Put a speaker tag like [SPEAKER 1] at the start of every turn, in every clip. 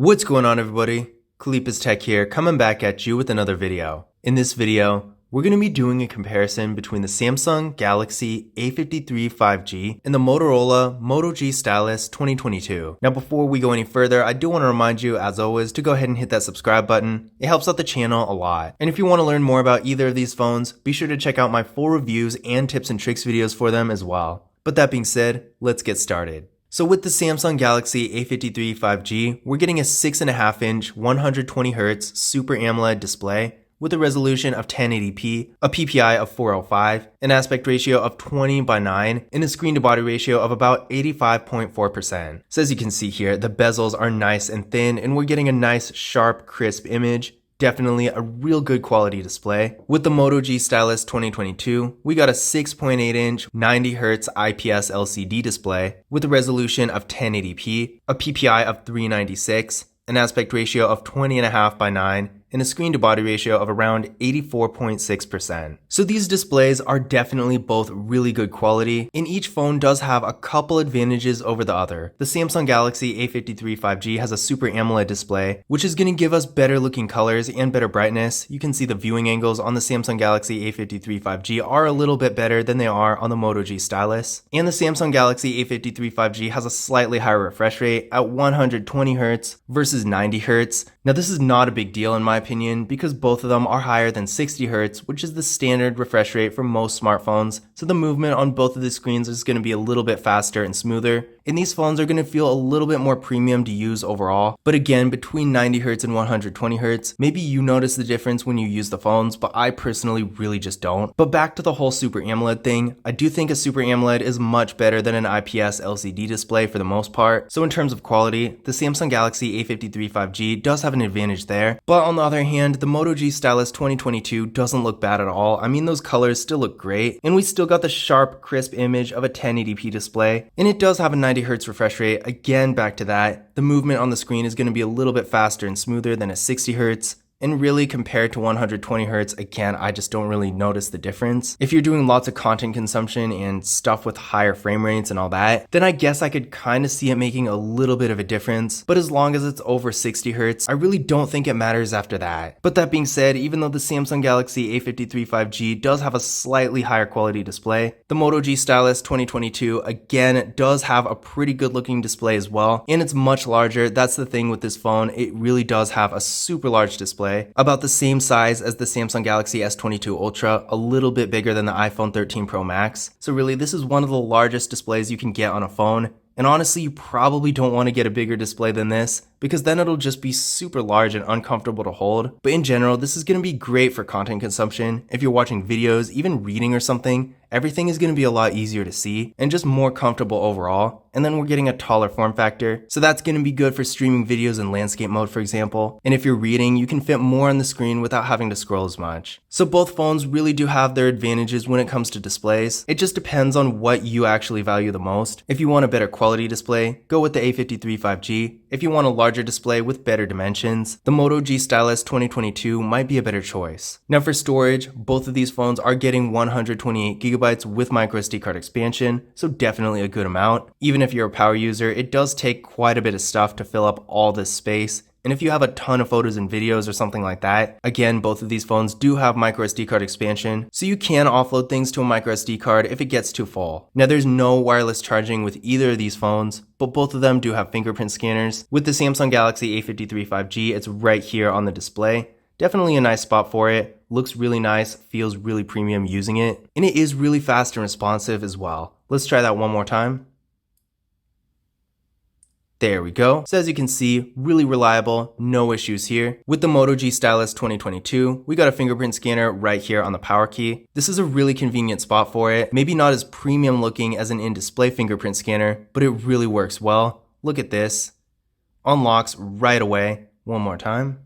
[SPEAKER 1] What's going on, everybody? Kalipa's Tech here, coming back at you with another video. In this video, we're going to be doing a comparison between the Samsung Galaxy A53 5G and the Motorola Moto G Stylus 2022. Now, before we go any further, I do want to remind you, as always, to go ahead and hit that subscribe button. It helps out the channel a lot. And if you want to learn more about either of these phones, be sure to check out my full reviews and tips and tricks videos for them as well. But that being said, let's get started. So with the Samsung Galaxy A53 5G, we're getting a 6.5-inch 120Hz Super AMOLED display with a resolution of 1080p, a PPI of 405, an aspect ratio of 20:9, and a screen-to-body ratio of about 85.4%. So as you can see here, the bezels are nice and thin, and we're getting a nice, sharp, crisp image. Definitely a real good quality display. With the Moto G Stylus 2022, we got a 6.8-inch 90Hz IPS LCD display with a resolution of 1080p, a PPI of 396, an aspect ratio of 20.5:9, and a screen-to-body ratio of around 84.6%. So these displays are definitely both really good quality, and each phone does have a couple advantages over the other. The Samsung Galaxy A53 5G has a Super AMOLED display, which is going to give us better looking colors and better brightness. You can see the viewing angles on the Samsung Galaxy A53 5G are a little bit better than they are on the Moto G Stylus. And the Samsung Galaxy A53 5G has a slightly higher refresh rate at 120Hz versus 90Hz. Now this is not a big deal in my opinion because both of them are higher than 60Hz, which is the standard refresh rate for most smartphones, so the movement on both of the screens is going to be a little bit faster and smoother, and these phones are going to feel a little bit more premium to use overall. But again, between 90Hz and 120Hz, maybe you notice the difference when you use the phones, but I personally really just don't. But back to the whole Super AMOLED thing, I do think a Super AMOLED is much better than an IPS LCD display for the most part. So in terms of quality, the Samsung Galaxy A53 5G does have an advantage there, but on the other hand, the Moto G Stylus 2022 doesn't look bad at all. I mean, those colors still look great, and we still got the sharp, crisp image of a 1080p display, and it does have a 90Hz refresh rate. Again, back to that, the movement on the screen is going to be a little bit faster and smoother than a 60Hz. And really, compared to 120Hz, again, I just don't really notice the difference. If you're doing lots of content consumption and stuff with higher frame rates and all that, then I guess I could kind of see it making a little bit of a difference. But as long as it's over 60Hz, I really don't think it matters after that. But that being said, even though the Samsung Galaxy A53 5G does have a slightly higher quality display, the Moto G Stylus 2022, again, does have a pretty good looking display as well. And it's much larger. That's the thing with this phone. It really does have a super large display. About the same size as the Samsung Galaxy S22 Ultra, a little bit bigger than the iPhone 13 Pro Max. So really, this is one of the largest displays you can get on a phone. And honestly, you probably don't want to get a bigger display than this because then it'll just be super large and uncomfortable to hold. But in general, this is going to be great for content consumption. If you're watching videos, even reading or something, everything is going to be a lot easier to see and just more comfortable overall. And then we're getting a taller form factor, so that's going to be good for streaming videos in landscape mode, for example. And if you're reading, you can fit more on the screen without having to scroll as much. So both phones really do have their advantages when it comes to displays. It just depends on what you actually value the most. If you want a better quality display, go with the A53 5G. If you want a larger display with better dimensions, the Moto G Stylus 2022 might be a better choice. Now for storage, both of these phones are getting 128GB with microSD card expansion, so definitely a good amount. Even if you're a power user, it does take quite a bit of stuff to fill up all this space. And if you have a ton of photos and videos or something like that, again, both of these phones do have microSD card expansion, so you can offload things to a microSD card if it gets too full. Now there's no wireless charging with either of these phones, but both of them do have fingerprint scanners. With the Samsung Galaxy A53 5G, it's right here on the display. Definitely a nice spot for it, looks really nice, feels really premium using it, and it is really fast and responsive as well. Let's try that one more time. There we go. So as you can see, really reliable, no issues here. With the Moto G Stylus 2022, we got a fingerprint scanner right here on the power key. This is a really convenient spot for it. Maybe not as premium looking as an in-display fingerprint scanner, but it really works well. Look at this. Unlocks right away. One more time.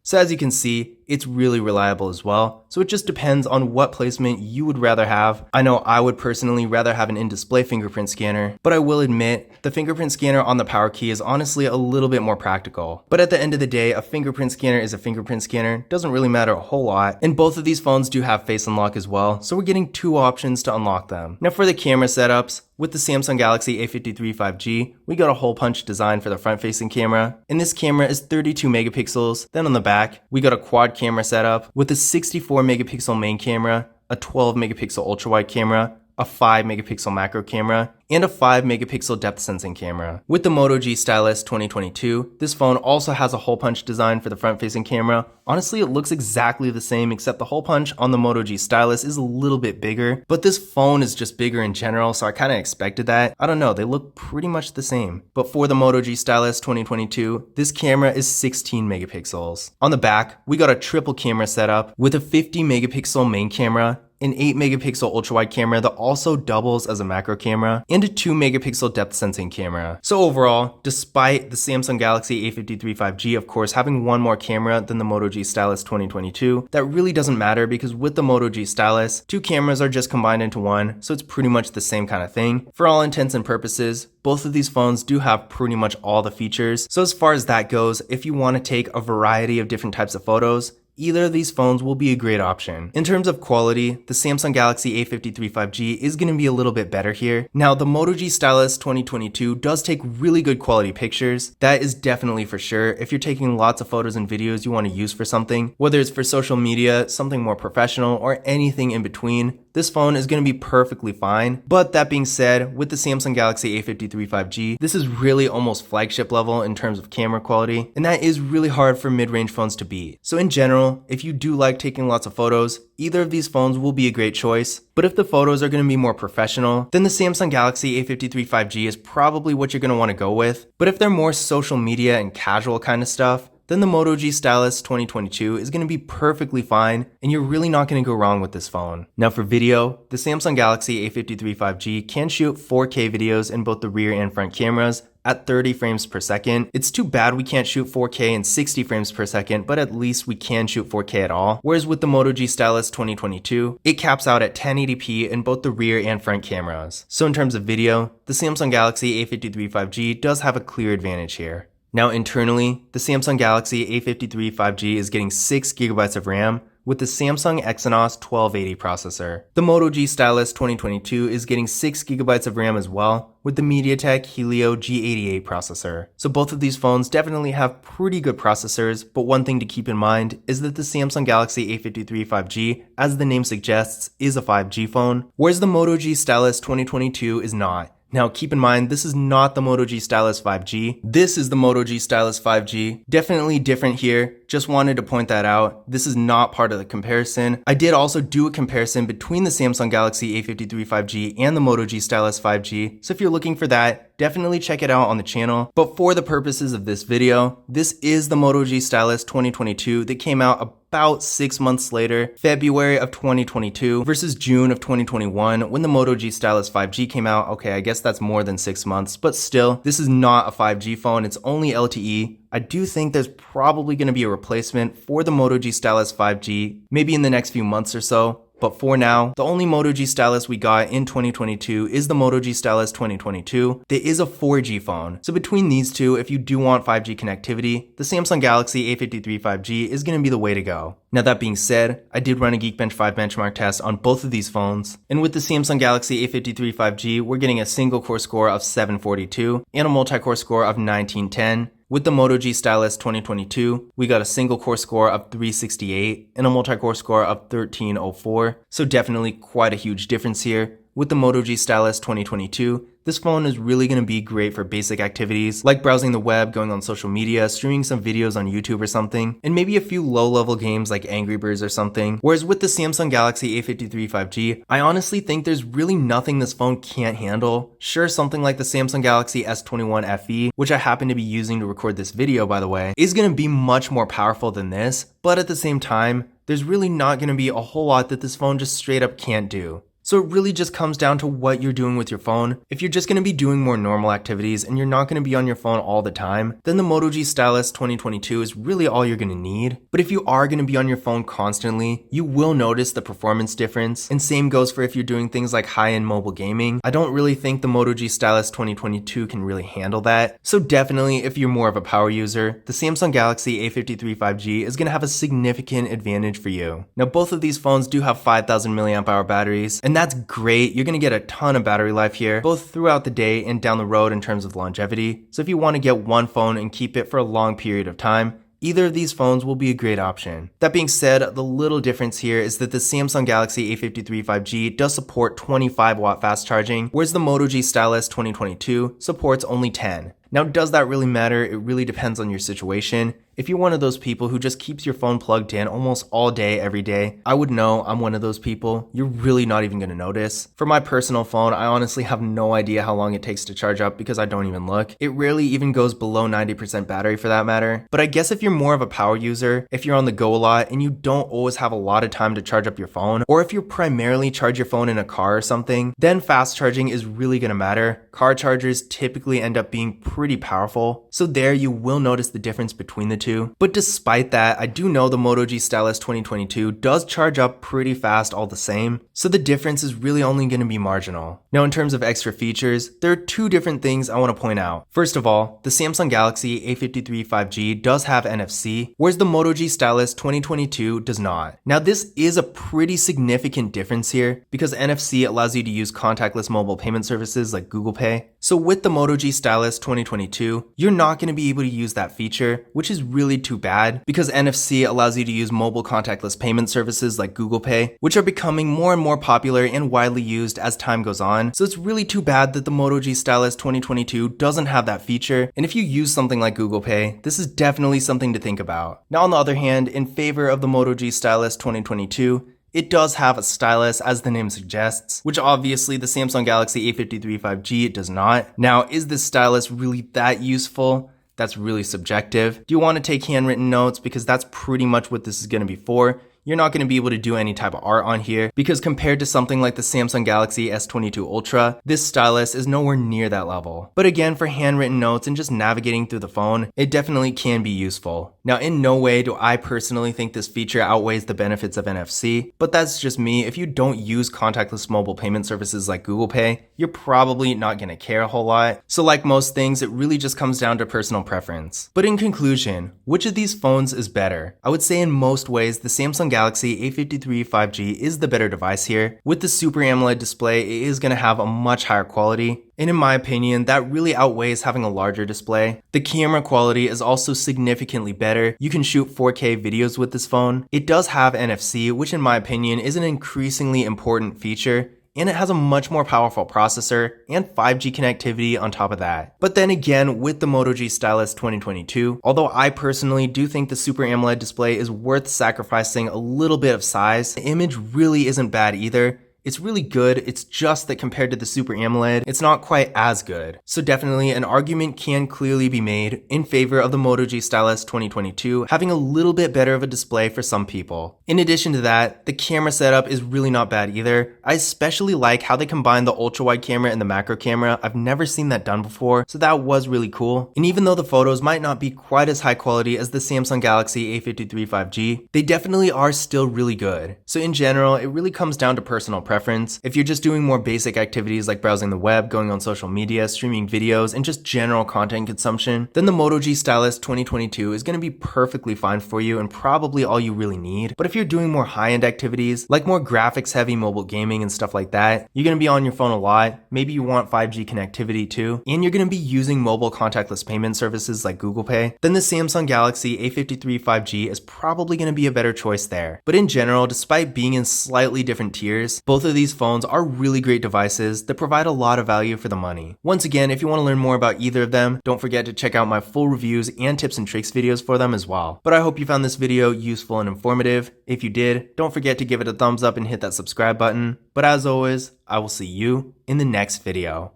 [SPEAKER 1] So as you can see, it's really reliable as well. so it just depends on what placement you would rather have. I know I would personally rather have an in-display fingerprint scanner, but I will admit the fingerprint scanner on the power key is honestly a little bit more practical. But at the end of the day, a fingerprint scanner is a fingerprint scanner, doesn't really matter a whole lot, and both of these phones do have face unlock as well, so we're getting two options to unlock them. Now for the camera setups, with the Samsung Galaxy A53 5G, we got a hole punch design for the front-facing camera, and this camera is 32 megapixels. Then on the back, we got a quad camera setup with a 64 megapixel main camera, a 12 megapixel ultra-wide camera, a 5 megapixel macro camera, and a 5 megapixel depth sensing camera. With the Moto G Stylus 2022, this phone also has a hole punch design for the front-facing camera. Honestly, it looks exactly the same, except the hole punch on the Moto G Stylus is a little bit bigger, but this phone is just bigger in general, so I kind of expected that. I don't know, they look pretty much the same. But for the Moto G Stylus 2022, this camera is 16 megapixels. On the back, we got a triple camera setup with a 50 megapixel main camera, an 8 megapixel ultra-wide camera that also doubles as a macro camera, and a 2 megapixel depth sensing camera. So overall, despite the Samsung Galaxy A53 5G of course having one more camera than the Moto G Stylus 2022, that really doesn't matter because with the Moto G Stylus, two cameras are just combined into one, so it's pretty much the same kind of thing. For all intents and purposes, both of these phones do have pretty much all the features. So as far as that goes, if you want to take a variety of different types of photos, either of these phones will be a great option. In terms of quality, the Samsung Galaxy A53 5G is going to be a little bit better here. Now, the Moto G Stylus 2022 does take really good quality pictures. That is definitely for sure. If you're taking lots of photos and videos you want to use for something, whether it's for social media, something more professional, or anything in between, this phone is going to be perfectly fine. But that being said, with the Samsung Galaxy A53 5G, this is really almost flagship level in terms of camera quality, and that is really hard for mid-range phones to beat. So in general, if you do like taking lots of photos, either of these phones will be a great choice. But if the photos are going to be more professional, then the Samsung Galaxy A53 5G is probably what you're going to want to go with. But if they're more social media and casual kind of stuff, then the Moto G Stylus 2022 is going to be perfectly fine, and you're really not going to go wrong with this phone. Now for video, the Samsung Galaxy A53 5G can shoot 4K videos in both the rear and front cameras at 30 frames per second. It's too bad we can't shoot 4K in 60 frames per second, but at least we can shoot 4K at all. Whereas with the Moto G Stylus 2022, it caps out at 1080p in both the rear and front cameras. So in terms of video, the Samsung Galaxy A53 5G does have a clear advantage here. Now internally, the Samsung Galaxy A53 5G is getting 6GB of RAM with the Samsung Exynos 1280 processor. The Moto G Stylus 2022 is getting 6GB of RAM as well with the MediaTek Helio G88 processor. So both of these phones definitely have pretty good processors, but one thing to keep in mind is that the Samsung Galaxy A53 5G, as the name suggests, is a 5G phone, whereas the Moto G Stylus 2022 is not. Now keep in mind, this is not the Moto G Stylus 5G. This is the Moto G Stylus 5G. Definitely different here. Just wanted to point that out. This is not part of the comparison. I did also do a comparison between the Samsung Galaxy A53 5G and the Moto G Stylus 5G. So if you're looking for that, definitely check it out on the channel. But for the purposes of this video, this is the Moto G Stylus 2022 that came out about 6 months later, February of 2022 versus June of 2021 when the Moto G Stylus 5G came out. Okay, I guess that's more than 6 months, but still, this is not a 5G phone, it's only LTE. I do think there's probably going to be a replacement for the Moto G Stylus 5G, maybe in the next few months or so. But for now, the only Moto G Stylus we got in 2022 is the Moto G Stylus 2022 that is a 4G phone. So between these two, if you do want 5G connectivity, the Samsung Galaxy A53 5G is going to be the way to go. Now that being said, I did run a Geekbench 5 benchmark test on both of these phones, and with the Samsung Galaxy A53 5G, we're getting a single core score of 742 and a multi-core score of 1910. With the Moto G Stylus 2022, we got a single core score of 368 and a multi-core score of 1304. So definitely quite a huge difference here. With the Moto G Stylus 2022, this phone is really going to be great for basic activities like browsing the web, going on social media, streaming some videos on YouTube or something, and maybe a few low-level games like Angry Birds or something. Whereas with the Samsung Galaxy A53 5G, I honestly think there's really nothing this phone can't handle. Sure, something like the Samsung Galaxy S21 FE, which I happen to be using to record this video by the way, is going to be much more powerful than this, but at the same time, there's really not going to be a whole lot that this phone just straight up can't do. So it really just comes down to what you're doing with your phone. If you're just going to be doing more normal activities and you're not going to be on your phone all the time, then the Moto G Stylus 2022 is really all you're going to need. But if you are going to be on your phone constantly, you will notice the performance difference. And same goes for if you're doing things like high-end mobile gaming. I don't really think the Moto G Stylus 2022 can really handle that. So definitely, if you're more of a power user, the Samsung Galaxy A53 5G is going to have a significant advantage for you. Now, both of these phones do have 5,000 mAh batteries, and that's great. You're going to get a ton of battery life here, both throughout the day and down the road in terms of longevity. So if you want to get one phone and keep it for a long period of time, either of these phones will be a great option. That being said, the little difference here is that the Samsung Galaxy A53 5G does support 25 watt fast charging, whereas the Moto G Stylus 2022 supports only 10. Now, does that really matter? It really depends on your situation. If you're one of those people who just keeps your phone plugged in almost all day, every day, I would know I'm one of those people. You're really not even going to notice. For my personal phone, I honestly have no idea how long it takes to charge up because I don't even look. It rarely even goes below 90% battery for that matter. But I guess if you're more of a power user, if you're on the go a lot and you don't always have a lot of time to charge up your phone, or if you primarily charge your phone in a car or something, then fast charging is really going to matter. Car chargers typically end up being pretty powerful. So there you will notice the difference between the two. But despite that, I do know the Moto G Stylus 2022 does charge up pretty fast all the same, so the difference is really only going to be marginal. Now, in terms of extra features, there are two different things I want to point out. First of all, the Samsung Galaxy A53 5G does have NFC, whereas the Moto G Stylus 2022 does not. Now, this is a pretty significant difference here because NFC allows you to use contactless mobile payment services like Google Pay. So with the Moto G Stylus 2022, you're not going to be able to use that feature, which is really too bad because NFC allows you to use mobile contactless payment services like Google Pay, which are becoming more and more popular and widely used as time goes on. So it's really too bad that the Moto G Stylus 2022 doesn't have that feature. And if you use something like Google Pay, this is definitely something to think about. Now, on the other hand, in favor of the Moto G Stylus 2022, it does have a stylus, as the name suggests, which obviously the Samsung Galaxy A53 5G does not. Now, is this stylus really that useful? That's really subjective. Do you want to take handwritten notes? Because that's pretty much what this is going to be for. You're not going to be able to do any type of art on here because compared to something like the Samsung Galaxy S22 Ultra, this stylus is nowhere near that level. But again, for handwritten notes and just navigating through the phone, it definitely can be useful. Now, in no way do I personally think this feature outweighs the benefits of NFC, but that's just me. If you don't use contactless mobile payment services like Google Pay, you're probably not going to care a whole lot. So like most things, it really just comes down to personal preference. But in conclusion, which of these phones is better? I would say in most ways, the Samsung Galaxy A53 5G is the better device here. With the Super AMOLED display, it is going to have a much higher quality. And in my opinion, that really outweighs having a larger display. The camera quality is also significantly better. You can shoot 4K videos with this phone. It does have NFC, which in my opinion is an increasingly important feature. And it has a much more powerful processor and 5G connectivity on top of that. But then again, with the Moto G Stylus 2022, although I personally do think the Super AMOLED display is worth sacrificing a little bit of size, the image really isn't bad either. It's really good, it's just that compared to the Super AMOLED, it's not quite as good. So definitely an argument can clearly be made in favor of the Moto G Stylus 2022 having a little bit better of a display for some people. In addition to that, the camera setup is really not bad either. I especially like how they combine the ultra wide camera and the macro camera. I've never seen that done before, so that was really cool. And even though the photos might not be quite as high quality as the Samsung Galaxy A53 5G, they definitely are still really good. So in general, it really comes down to personal preference. If you're just doing more basic activities like browsing the web, going on social media, streaming videos, and just general content consumption, then the Moto G Stylus 2022 is going to be perfectly fine for you and probably all you really need. But if you're doing more high-end activities, like more graphics-heavy mobile gaming and stuff like that, you're going to be on your phone a lot, maybe you want 5G connectivity too, and you're going to be using mobile contactless payment services like Google Pay, then the Samsung Galaxy A53 5G is probably going to be a better choice there. But in general, despite being in slightly different tiers, both of these phones are really great devices that provide a lot of value for the money. Once again, if you want to learn more about either of them, don't forget to check out my full reviews and tips and tricks videos for them as well. But I hope you found this video useful and informative. If you did, don't forget to give it a thumbs up and hit that subscribe button. But as always, I will see you in the next video.